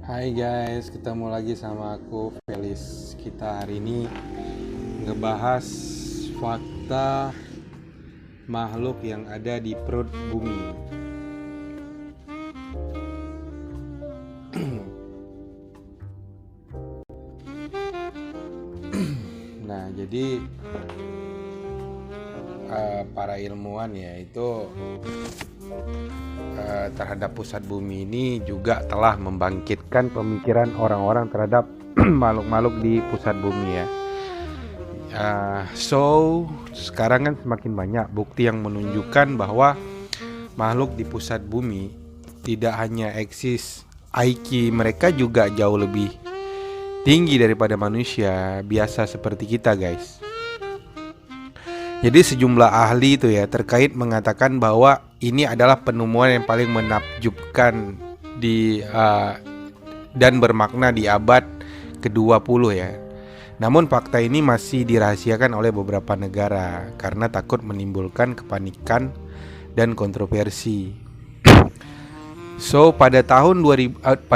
Hai guys, ketemu lagi sama aku Felis. Kita hari ini ngebahas fakta makhluk yang ada di perut bumi. Nah, jadi para ilmuwan ya itu terhadap pusat bumi ini juga telah membangkitkan pemikiran orang-orang terhadap makhluk-makhluk di pusat bumi ya. Sekarang kan semakin banyak bukti yang menunjukkan bahwa makhluk di pusat bumi tidak hanya eksis, IQ mereka juga jauh lebih tinggi daripada manusia biasa seperti kita, guys. Jadi sejumlah ahli itu ya terkait mengatakan bahwa ini adalah penemuan yang paling menakjubkan dan bermakna di abad ke-20 ya. Namun fakta ini masih dirahasiakan oleh beberapa negara karena takut menimbulkan kepanikan dan kontroversi. Pada tahun 1995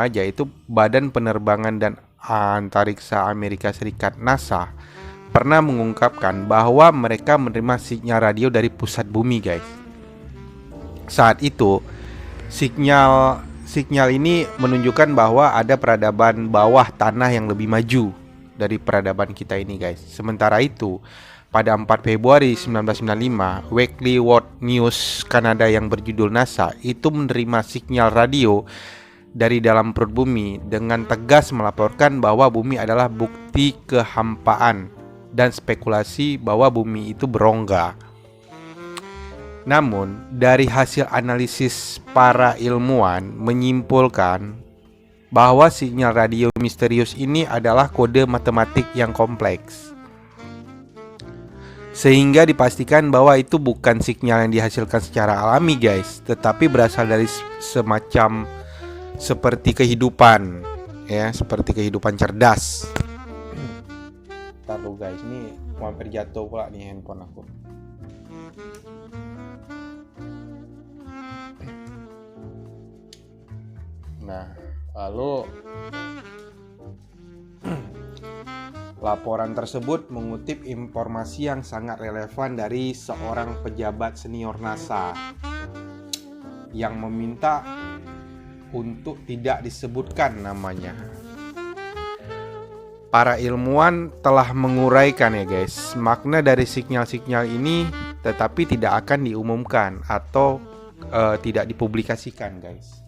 aja itu Badan Penerbangan dan Antariksa Amerika Serikat NASA pernah mengungkapkan bahwa mereka menerima sinyal radio dari pusat bumi, guys. Saat itu sinyal ini menunjukkan bahwa ada peradaban bawah tanah yang lebih maju dari peradaban kita ini, guys. Sementara itu, pada 4 Februari 1995, Weekly World News Kanada yang berjudul NASA itu menerima sinyal radio dari dalam perut bumi dengan tegas melaporkan bahwa bumi adalah bukti kehampaan dan spekulasi bahwa bumi itu berongga. Namun, dari hasil analisis para ilmuwan menyimpulkan bahwa sinyal radio misterius ini adalah kode matematik yang kompleks. Sehingga dipastikan bahwa itu bukan sinyal yang dihasilkan secara alami, guys, tetapi berasal dari semacam seperti kehidupan, ya, seperti kehidupan cerdas. Taruh guys, ini hampir jatuh pula nih handphone aku. Nah, lalu laporan tersebut mengutip informasi yang sangat relevan dari seorang pejabat senior NASA yang meminta untuk tidak disebutkan namanya. Para ilmuwan telah menguraikan ya guys makna dari sinyal-sinyal ini, tetapi tidak akan diumumkan atau tidak dipublikasikan, guys.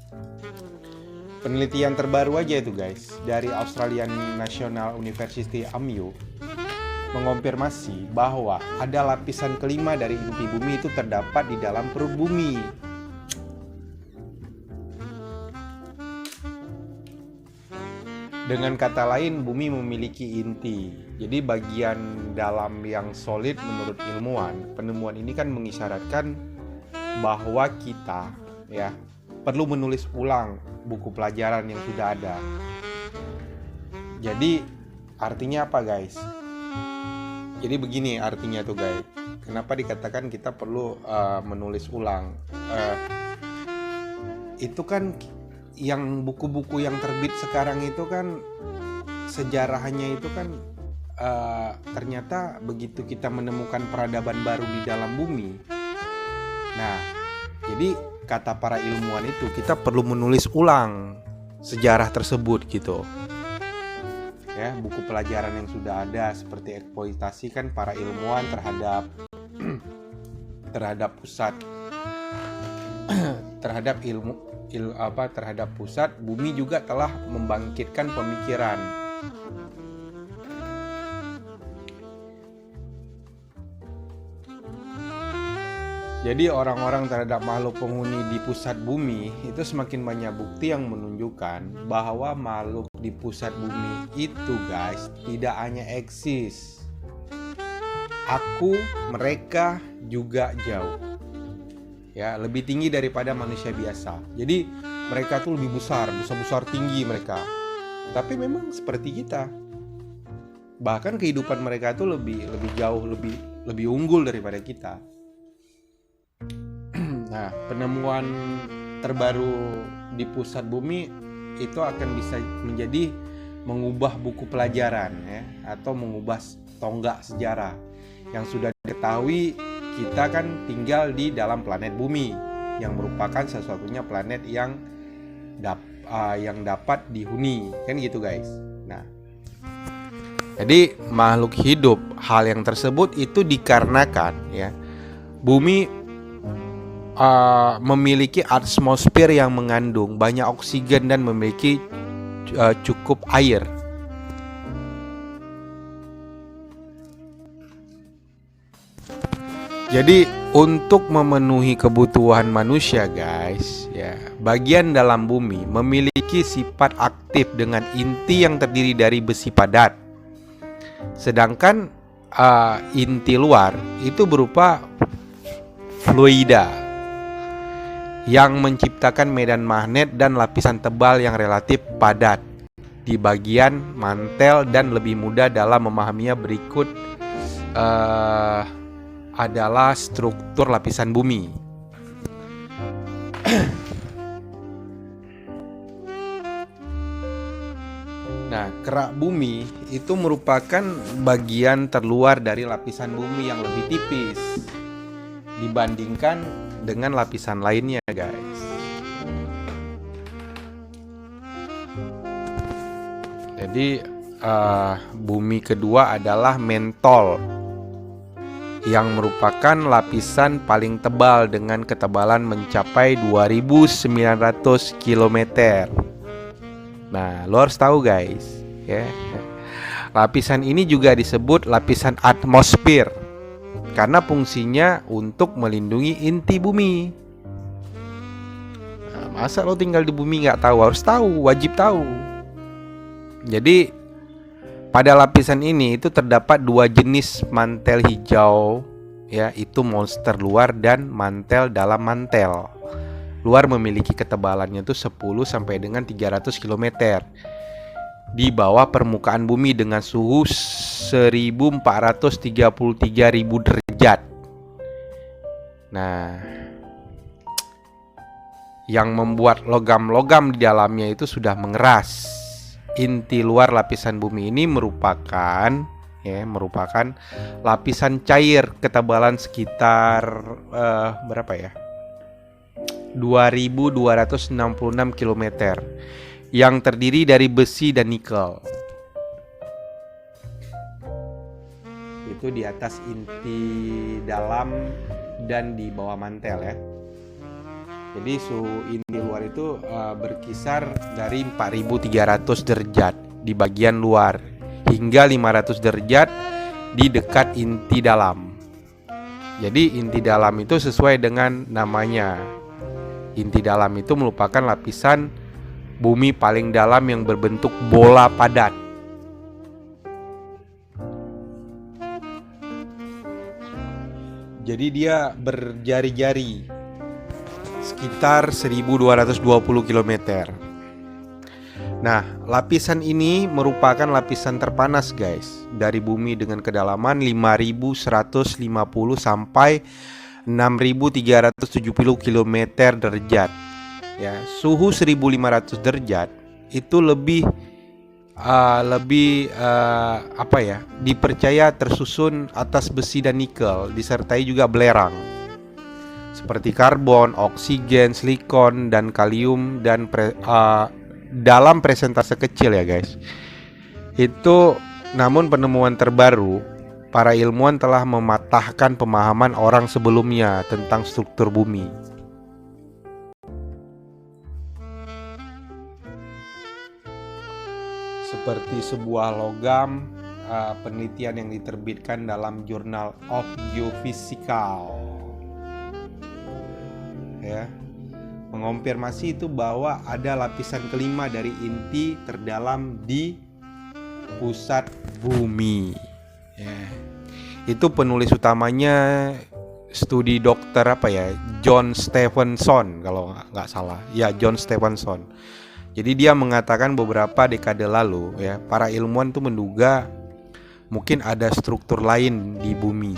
Penelitian terbaru aja itu guys dari Australian National University AMU mengonfirmasi bahwa ada lapisan kelima dari inti bumi itu terdapat di dalam perut bumi. Dengan kata lain, bumi memiliki inti. Jadi bagian dalam yang solid menurut ilmuwan. Penemuan ini kan mengisyaratkan bahwa kita ya perlu menulis ulang buku pelajaran yang sudah ada. Jadi artinya apa, guys? Jadi begini artinya tuh, guys. Kenapa dikatakan kita perlu menulis ulang? Itu kan yang buku-buku yang terbit sekarang itu kan sejarahnya itu kan ternyata begitu kita menemukan peradaban baru di dalam bumi. Nah, jadi kata para ilmuwan itu kita perlu menulis ulang sejarah tersebut gitu. Ya, buku pelajaran yang sudah ada seperti eksploitasi kan para ilmuwan terhadap pusat terhadap pusat bumi juga telah membangkitkan pemikiran. Jadi orang-orang terhadap makhluk penghuni di pusat bumi itu semakin banyak bukti yang menunjukkan bahwa makhluk di pusat bumi itu, guys, tidak hanya eksis. Mereka juga jauh. Ya, lebih tinggi daripada manusia biasa. Jadi mereka tuh lebih besar tinggi mereka. Tapi memang seperti kita. Bahkan kehidupan mereka tuh lebih jauh lebih unggul daripada kita. Nah, penemuan terbaru di pusat bumi itu akan bisa menjadi mengubah buku pelajaran ya, atau mengubah tonggak sejarah yang sudah diketahui. Kita kan tinggal di dalam planet bumi yang merupakan satu-satunya planet yang dapat dihuni, kan gitu guys. Nah, jadi makhluk hidup, hal yang tersebut itu dikarenakan ya, bumi memiliki atmosfer yang mengandung banyak oksigen dan memiliki cukup air. Jadi untuk memenuhi kebutuhan manusia guys ya, bagian dalam bumi memiliki sifat aktif dengan inti yang terdiri dari besi padat. Sedangkan inti luar itu berupa fluida yang menciptakan medan magnet dan lapisan tebal yang relatif padat di bagian mantel, dan lebih mudah dalam memahaminya berikut adalah struktur lapisan bumi. Nah, kerak bumi itu merupakan bagian terluar dari lapisan bumi yang lebih tipis dibandingkan dengan lapisan lainnya, guys. Jadi bumi kedua adalah mentol, yang merupakan lapisan paling tebal dengan ketebalan mencapai 2900 km. Nah, lo harus tahu guys ya, lapisan ini juga disebut lapisan atmosfer karena fungsinya untuk melindungi inti bumi. Nah, masa lo tinggal di bumi nggak tahu? Harus tahu, wajib tahu. Jadi pada lapisan ini itu terdapat dua jenis mantel hijau, yaitu monster luar dan mantel dalam mantel. Luar memiliki ketebalannya itu 10 sampai dengan 300 km di bawah permukaan bumi dengan suhu 1433.000 derajat. Nah, yang membuat logam-logam di dalamnya itu sudah mengeras. Inti luar lapisan bumi ini merupakan lapisan cair ketebalan sekitar berapa ya? 2266 km yang terdiri dari besi dan nikel. Itu di atas inti dalam dan di bawah mantel ya. Jadi suhu inti luar itu berkisar dari 4300 derajat di bagian luar hingga 500 derajat di dekat inti dalam. Jadi inti dalam itu sesuai dengan namanya. Inti dalam itu merupakan lapisan bumi paling dalam yang berbentuk bola padat. Jadi dia berjari-jari sekitar 1220 km. Nah, lapisan ini merupakan lapisan terpanas guys dari bumi dengan kedalaman 5150 sampai 6370 km derajat. Ya, suhu 1500 derajat itu lebih dipercaya tersusun atas besi dan nikel, disertai juga belerang seperti karbon, oksigen, silikon, dan kalium dan dalam presentase kecil ya guys. Itu namun penemuan terbaru, para ilmuwan telah mematahkan pemahaman orang sebelumnya tentang struktur bumi. Seperti sebuah logam, penelitian yang diterbitkan dalam Journal of Geophysical ya, mengonfirmasi itu bahwa ada lapisan kelima dari inti terdalam di pusat bumi ya. Itu penulis utamanya studi dokter John Stephenson kalau nggak salah ya, John Stephenson. Jadi dia mengatakan beberapa dekade lalu ya, para ilmuwan tuh menduga mungkin ada struktur lain di bumi.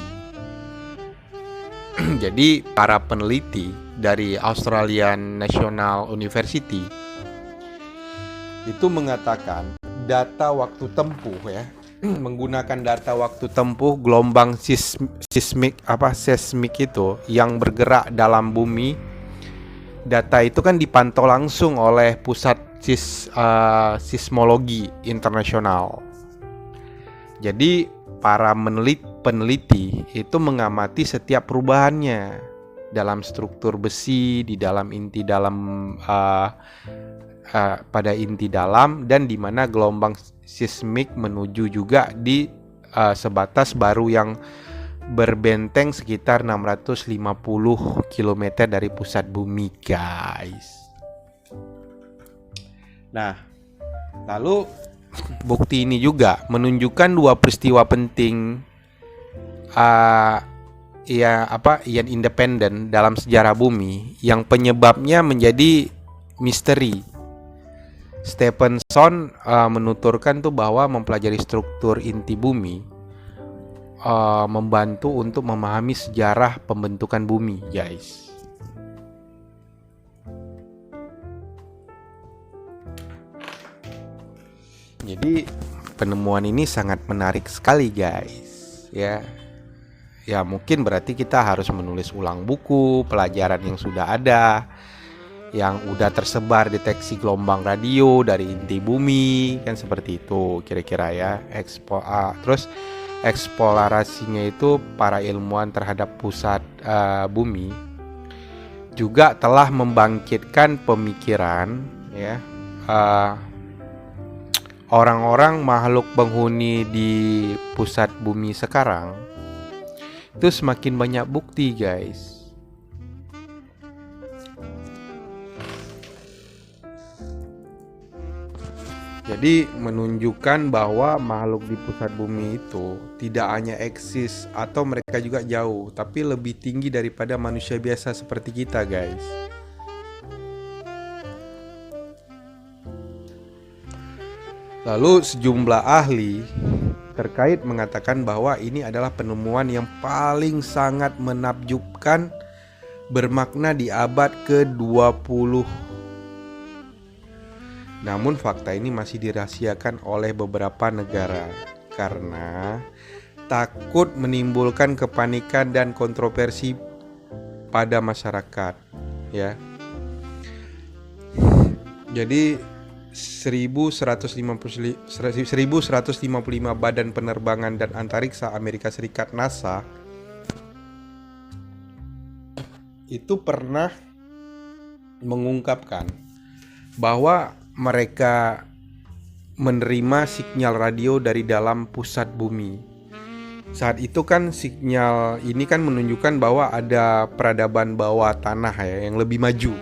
Jadi para peneliti dari Australian National University itu mengatakan data waktu tempuh ya, menggunakan data waktu tempuh gelombang seismik itu yang bergerak dalam bumi. Data itu kan dipantau langsung oleh pusat sismologi internasional. Jadi para peneliti itu mengamati setiap perubahannya dalam struktur besi, di dalam inti dalam pada inti dalam, dan di mana gelombang seismik menuju juga di sebatas baru yang berbenteng sekitar 650 km dari pusat bumi, guys. Nah, lalu bukti ini juga menunjukkan dua peristiwa penting yang independen dalam sejarah bumi yang penyebabnya menjadi misteri. Stephenson menuturkan tuh bahwa mempelajari struktur inti bumi membantu untuk memahami sejarah pembentukan bumi, guys. Jadi penemuan ini sangat menarik sekali, guys. Ya mungkin berarti kita harus menulis ulang buku pelajaran yang sudah ada, yang udah tersebar deteksi gelombang radio dari inti bumi, kan seperti itu kira-kira ya. Terus eksplorasinya itu para ilmuwan terhadap pusat bumi juga telah membangkitkan pemikiran ya, orang-orang makhluk penghuni di pusat bumi sekarang itu semakin banyak bukti, guys. Jadi menunjukkan bahwa makhluk di pusat bumi itu tidak hanya eksis atau mereka juga jauh, tapi lebih tinggi daripada manusia biasa seperti kita, guys. Lalu sejumlah ahli terkait mengatakan bahwa ini adalah penemuan yang paling sangat menakjubkan bermakna di abad ke-20. Namun fakta ini masih dirahasiakan oleh beberapa negara karena takut menimbulkan kepanikan dan kontroversi pada masyarakat, ya. Jadi 1155 Badan Penerbangan dan Antariksa Amerika Serikat NASA itu pernah mengungkapkan bahwa mereka menerima sinyal radio dari dalam pusat bumi. Saat itu kan sinyal ini kan menunjukkan bahwa ada peradaban bawah tanah ya yang lebih maju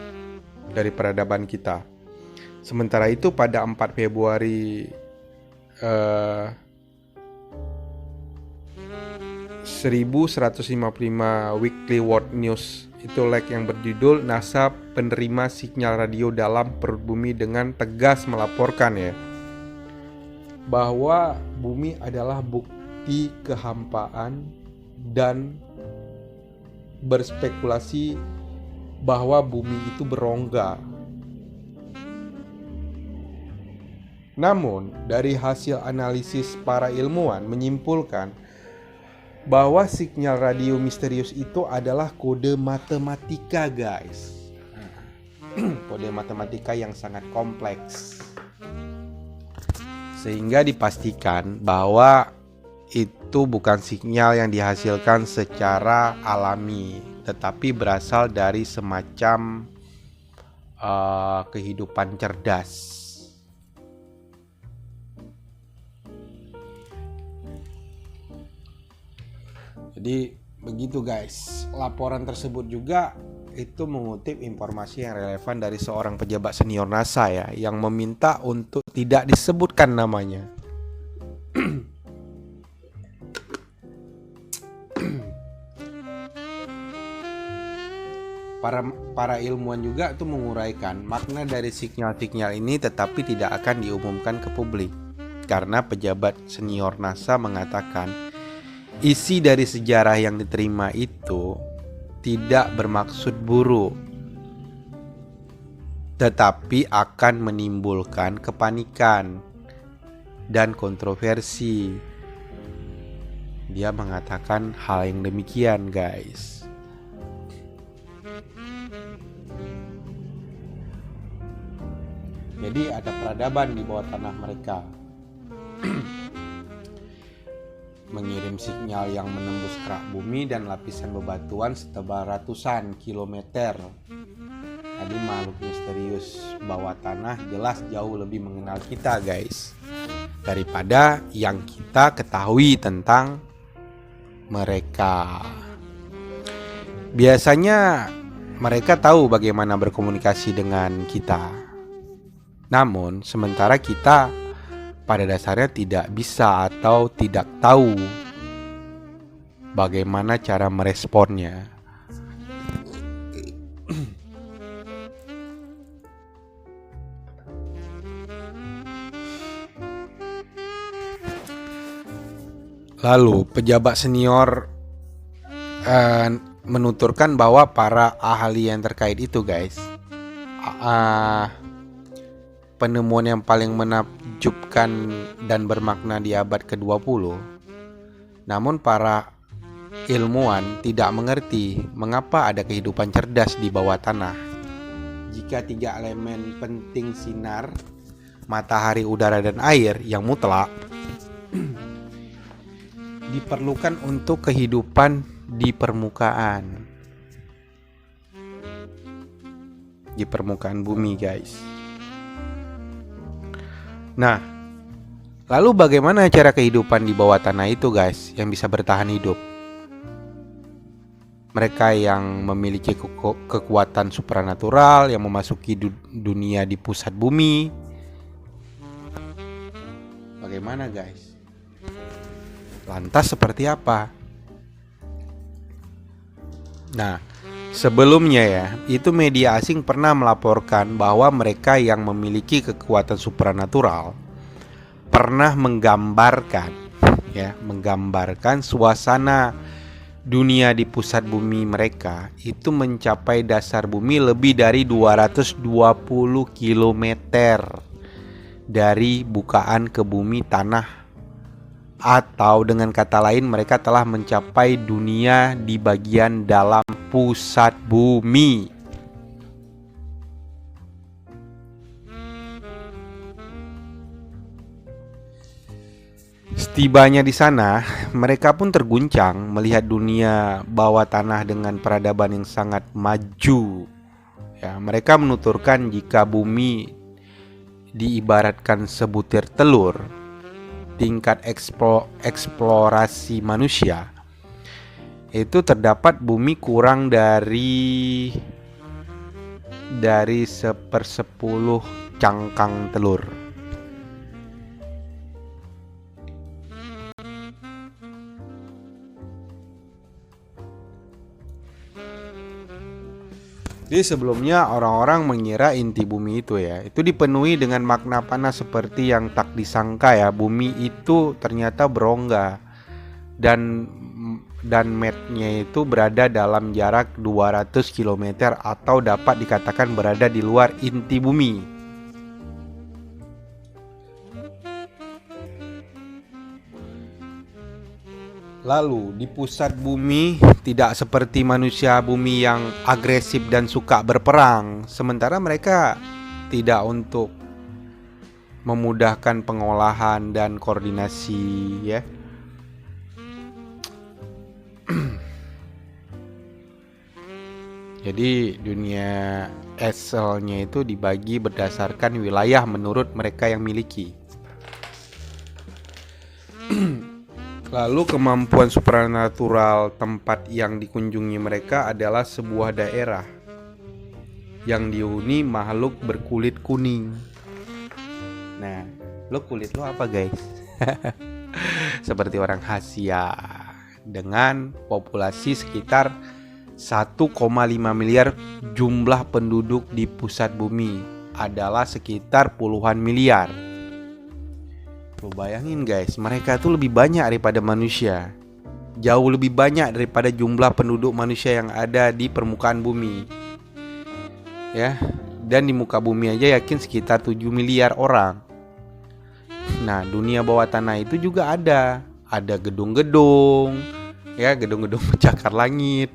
dari peradaban kita. Sementara itu pada 4 Februari 1155 Weekly World News itu yang berjudul NASA penerima sinyal radio dalam perut bumi dengan tegas melaporkan ya bahwa bumi adalah bukti kehampaan dan berspekulasi bahwa bumi itu berongga. Namun dari hasil analisis para ilmuwan menyimpulkan bahwa sinyal radio misterius itu adalah kode matematika, guys. Kode matematika yang sangat kompleks, sehingga dipastikan bahwa itu bukan sinyal yang dihasilkan secara alami, tetapi berasal dari semacam kehidupan cerdas. Jadi begitu, guys. Laporan tersebut juga itu mengutip informasi yang relevan dari seorang pejabat senior NASA ya, yang meminta untuk tidak disebutkan namanya. Para ilmuwan juga tuh menguraikan makna dari sinyal-sinyal ini, tetapi tidak akan diumumkan ke publik karena pejabat senior NASA mengatakan isi dari sejarah yang diterima itu tidak bermaksud buruk. tetapi akan menimbulkan kepanikan dan kontroversi. Dia mengatakan hal yang demikian, guys. Jadi ada peradaban di bawah tanah mereka. Mengirim sinyal yang menembus kerak bumi dan lapisan bebatuan setebal ratusan kilometer. Jadi makhluk misterius bawah tanah jelas jauh lebih mengenal kita, guys, daripada yang kita ketahui tentang mereka. Biasanya mereka tahu bagaimana berkomunikasi dengan kita. Namun sementara kita pada dasarnya tidak bisa atau tidak tahu bagaimana cara meresponnya. Lalu pejabat senior menuturkan bahwa para ahli yang terkait itu, guys, penemuan yang paling menakjubkan dan bermakna di abad ke-20. Namun para ilmuwan tidak mengerti mengapa ada kehidupan cerdas di bawah tanah. Jika 3 elemen penting sinar, matahari, udara, dan air yang mutlak diperlukan untuk kehidupan di permukaan bumi, guys. Nah, lalu bagaimana cara kehidupan di bawah tanah itu, guys, yang bisa bertahan hidup? Mereka yang memiliki kekuatan supranatural yang memasuki dunia di pusat bumi. Bagaimana, guys? Lantas seperti apa? Nah, sebelumnya ya, itu media asing pernah melaporkan bahwa mereka yang memiliki kekuatan supranatural pernah menggambarkan suasana dunia di pusat bumi mereka itu mencapai dasar bumi lebih dari 220 km dari bukaan ke bumi tanah. Atau dengan kata lain, mereka telah mencapai dunia di bagian dalam pusat bumi. Setibanya di sana, mereka pun terguncang melihat dunia bawah tanah dengan peradaban yang sangat maju. Ya, mereka menuturkan jika bumi diibaratkan sebutir telur, tingkat eksplorasi manusia itu terdapat bumi kurang dari 1/10 cangkang telur. Jadi sebelumnya orang-orang mengira inti bumi itu itu dipenuhi dengan magma panas seperti yang tak disangka ya. Bumi itu ternyata berongga dan matnya itu berada dalam jarak 200 km atau dapat dikatakan berada di luar inti bumi. Lalu di pusat bumi tidak seperti manusia bumi yang agresif dan suka berperang. Sementara mereka tidak untuk memudahkan pengolahan dan koordinasi ya. Jadi dunia asalnya itu dibagi berdasarkan wilayah menurut mereka yang miliki. Lalu kemampuan supranatural tempat yang dikunjungi mereka adalah sebuah daerah yang dihuni makhluk berkulit kuning. Nah, lo kulit lo apa, guys? Seperti orang Asia dengan populasi sekitar 1,5 miliar. Jumlah penduduk di pusat bumi adalah sekitar puluhan miliar. Lo bayangin, guys, mereka tuh lebih banyak daripada manusia. Jauh lebih banyak daripada jumlah penduduk manusia yang ada di permukaan bumi. Ya, Dan di muka bumi aja yakin sekitar 7 miliar orang. Nah, dunia bawah tanah itu juga ada gedung-gedung, ya, gedung-gedung pencakar langit.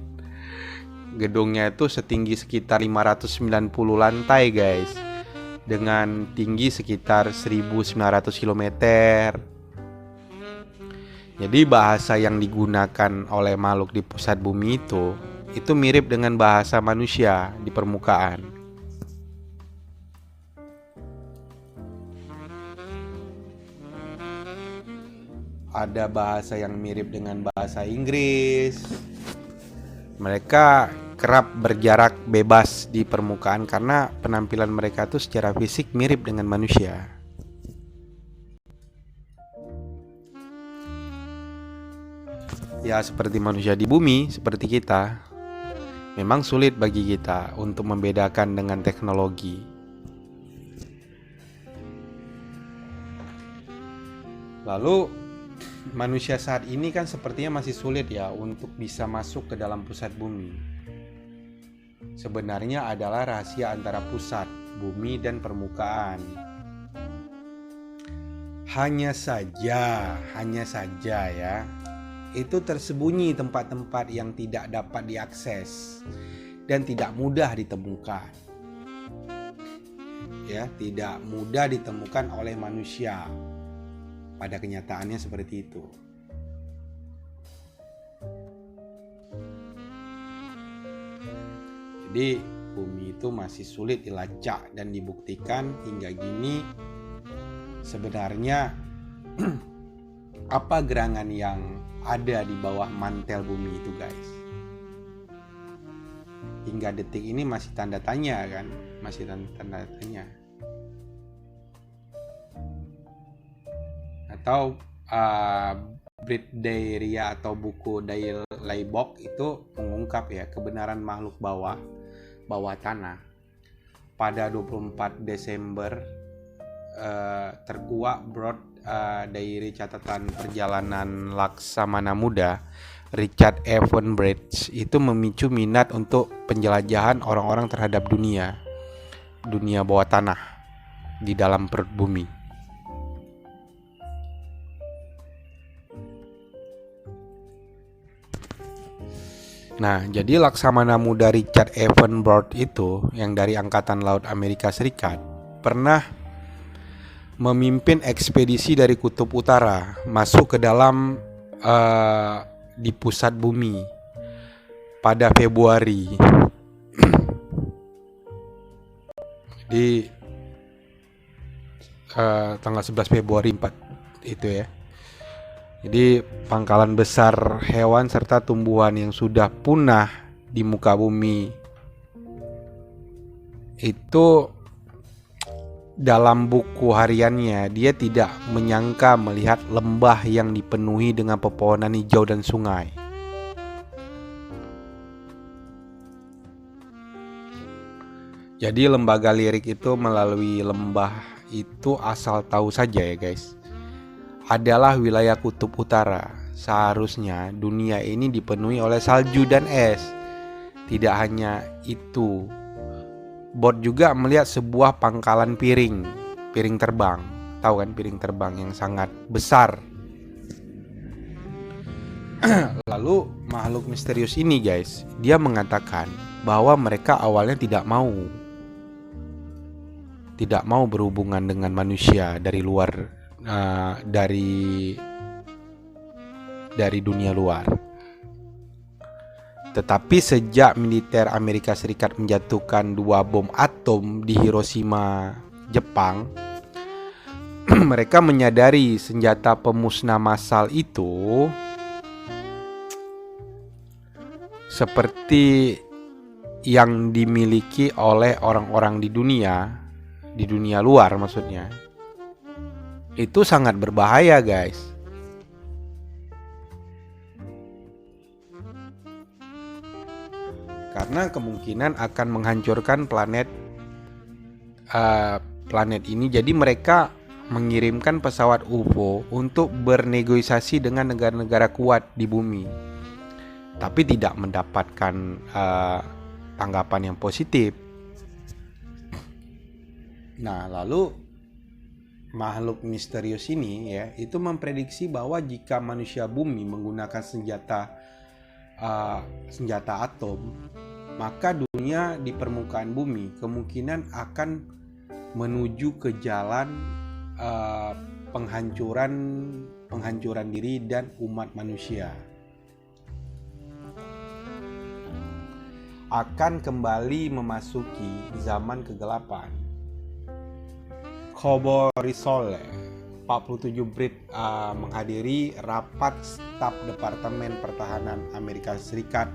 Gedungnya itu setinggi sekitar 590 lantai, guys, dengan tinggi sekitar 1900 km. Jadi bahasa yang digunakan oleh makhluk di pusat bumi itu mirip dengan bahasa manusia di permukaan. Ada bahasa yang mirip dengan bahasa Inggris. Mereka kerap berjarak bebas di permukaan karena penampilan mereka tuh secara fisik mirip dengan manusia. Ya, seperti manusia di bumi, seperti kita. Memang sulit bagi kita untuk membedakan dengan teknologi. Lalu manusia saat ini kan sepertinya masih sulit ya untuk bisa masuk ke dalam pusat bumi. Sebenarnya adalah rahasia antara pusat bumi dan permukaan. Hanya saja ya, itu tersembunyi tempat-tempat yang tidak dapat diakses dan tidak mudah ditemukan. Ya, tidak mudah ditemukan oleh manusia. Pada kenyataannya seperti itu. Jadi bumi itu masih sulit dilacak dan dibuktikan hingga gini. Sebenarnya apa gerangan yang ada di bawah mantel bumi itu, guys? Hingga detik ini masih tanda tanya kan? Masih tanda tanya. Atau Brit Diary atau buku Daily Book itu mengungkap ya kebenaran makhluk bawah tanah. Pada 24 Desember terkuak Broad Diary catatan perjalanan Laksamana Muda Richard Evan Bridge itu memicu minat untuk penjelajahan orang-orang terhadap dunia bawah tanah di dalam perut bumi. Nah, jadi Laksamana Muda Richard Evan Broad itu yang dari Angkatan Laut Amerika Serikat pernah memimpin ekspedisi dari Kutub Utara masuk ke dalam di pusat bumi pada Februari. Di tanggal 11 Februari 4 itu ya. Jadi pangkalan besar hewan serta tumbuhan yang sudah punah di muka bumi itu dalam buku hariannya dia tidak menyangka melihat lembah yang dipenuhi dengan pepohonan hijau dan sungai. Jadi lembaga lirik itu melalui lembah itu asal tahu saja ya guys, adalah wilayah Kutub Utara. Seharusnya dunia ini dipenuhi oleh salju dan es. Tidak hanya itu, Bot juga melihat sebuah pangkalan piring terbang. Tahu kan piring terbang yang sangat besar. Lalu makhluk misterius ini guys, dia mengatakan bahwa mereka awalnya tidak mau berhubungan dengan manusia dari luar, dari dunia luar. Tetapi sejak militer Amerika Serikat menjatuhkan 2 bom atom di Hiroshima, Jepang, mereka menyadari senjata pemusnah massal itu seperti yang dimiliki oleh orang-orang di dunia luar maksudnya, itu sangat berbahaya guys. Karena kemungkinan akan menghancurkan planet ini. Jadi mereka mengirimkan pesawat UFO untuk bernegosiasi dengan negara-negara kuat di bumi, tapi tidak mendapatkan tanggapan yang positif. Nah, lalu makhluk misterius ini ya itu memprediksi bahwa jika manusia bumi menggunakan senjata atom, maka dunia di permukaan bumi kemungkinan akan menuju ke jalan penghancuran diri dan umat manusia akan kembali memasuki zaman kegelapan. Khoborisole 47 Brit menghadiri rapat staf Departemen Pertahanan Amerika Serikat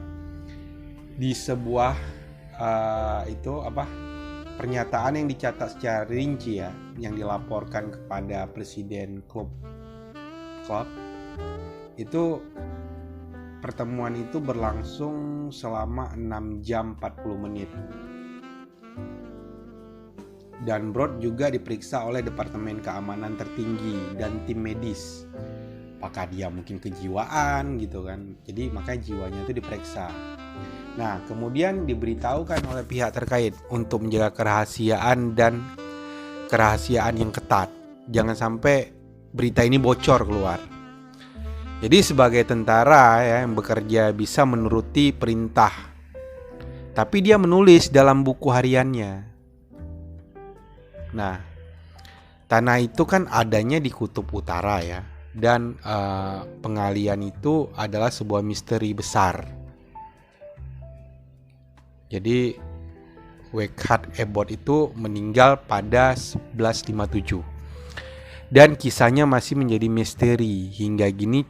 di sebuah pernyataan yang dicatat secara rinci ya, yang dilaporkan kepada Presiden klub itu. Pertemuan itu berlangsung selama 6 jam 40 menit. Dan Brod juga diperiksa oleh Departemen Keamanan Tertinggi dan tim medis. Apakah dia mungkin kejiwaan gitu kan. Jadi makanya jiwanya itu diperiksa. Nah, kemudian diberitahukan oleh pihak terkait untuk menjaga kerahasiaan dan kerahasiaan yang ketat. Jangan sampai berita ini bocor keluar. Jadi sebagai tentara ya, yang bekerja bisa menuruti perintah. Tapi dia menulis dalam buku hariannya. Nah, tanah itu kan adanya di kutub utara ya. Dan pengalian itu adalah sebuah misteri besar. Jadi Weghorst Abbott itu meninggal pada 1157. Dan kisahnya masih menjadi misteri hingga gini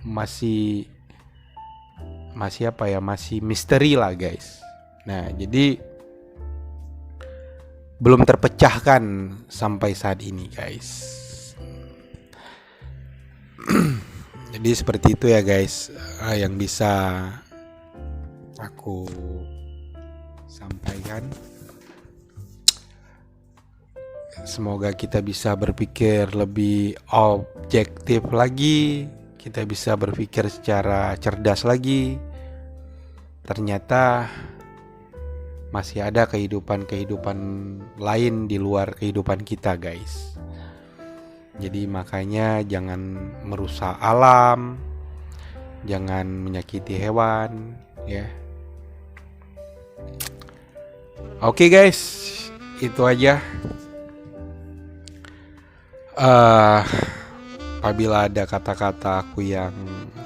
masih misteri lah guys. Nah, jadi belum terpecahkan sampai saat ini guys. Jadi seperti itu ya guys, yang bisa aku sampaikan. Semoga kita bisa berpikir lebih objektif lagi, kita bisa berpikir secara cerdas lagi. Ternyata masih ada kehidupan lain di luar kehidupan kita guys. Jadi makanya jangan merusak alam, jangan menyakiti hewan ya. Oke guys, itu aja. Apabila ada kata-kata aku yang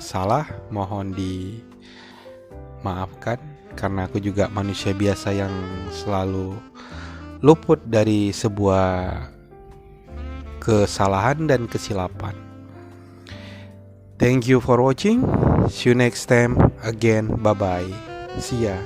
salah, mohon dimaafkan, karena aku juga manusia biasa yang selalu luput dari sebuah kesalahan dan kesilapan. Thank you for watching. See you next time again. Bye bye. See ya.